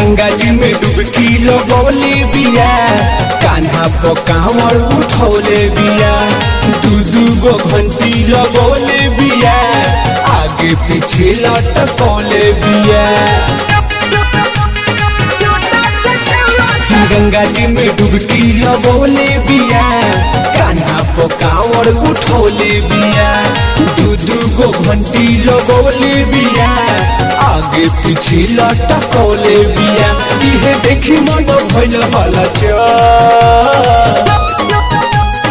गंगा जी में डुबकी लगौले बिया, कान्हा पर कांवर उठौले बिया, दू गो घंटी लगौले बिया, आगे पीछे लटकौले बिया। गंगा जी में डुबकी लगौले बिया, कान्हा पर कांवर उठौले बिया, दू गो घंटी लगौले बिया, आगे पीछे लटकौले बिया। इहे देखी मन भइल हलचल,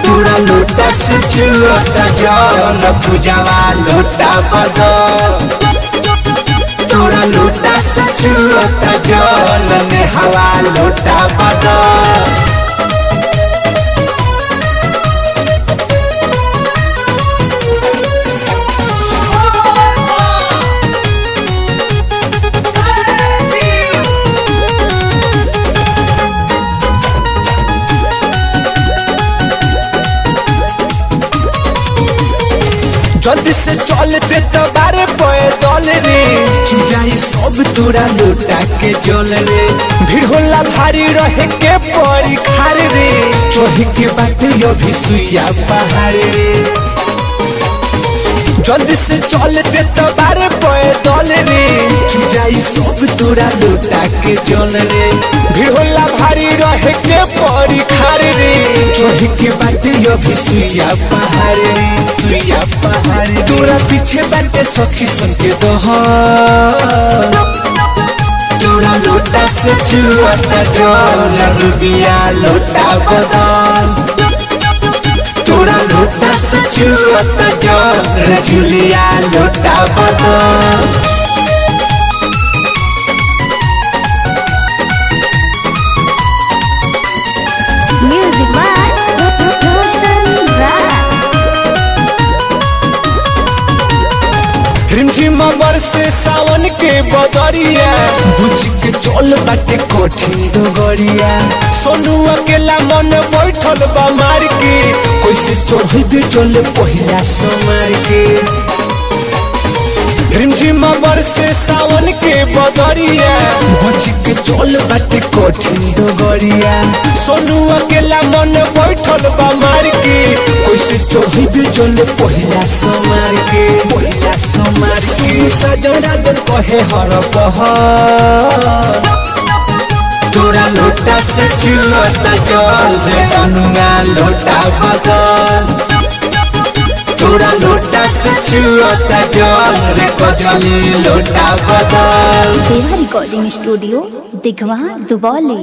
तोरा लोटा से चुअता जल, पूजावा लोटा बदल, तोरा लोटा से चुअता जल, नेहवा लोटा बदल। जल्दी से चलते तो बारे पैदल रे, चुजाई सब तोरा लोटा के जल रे, भीड़ होला भारी रहे के परी खार रे, चोही के बात अभी सुइया पहाड़ रे। जल्दी से चलते तो बारे पैदल रे, चुजाई सब तोरा लोटा के जल रे, भीड़ होला भारी रहे के परी खार रे, चोही के बात अभी सुइया पहाड़ रे, सुइया पहाड़। तोरा पीछे बाटे सखी सन के दहर, तोरा लोटा से चुअता जल, रुबिया लोटा बदल, तोरा लोटा से चुअता जल, जुलिया लोटा बदल। म्यूजिक बाय रोशन राज। रिमझिम बरसे सावन के बदरिया, बुझ के चल बाटे कठिन डगरिया, सोनू अकेला मन बैठल बा मार के, कैसे चढ़े चल पहिला समार के। रिमझिम बरसे सावन के बदरिया, बुझ के चल बाटे कठिन डगरिया, सोनू अकेला मन बैठल बा मार के, कैसे चढ़े चल पहिला समार के, पहिला समार के। सजना दिन कहे हर पहर, तोरा लोटा से चुअता जल, अनुआ लोटा बदल, तोरा लोटा से चुअता जल, कजली लोटा बदल। देवा रिकॉर्डिंग स्टूडियो दिघवा दुबौली।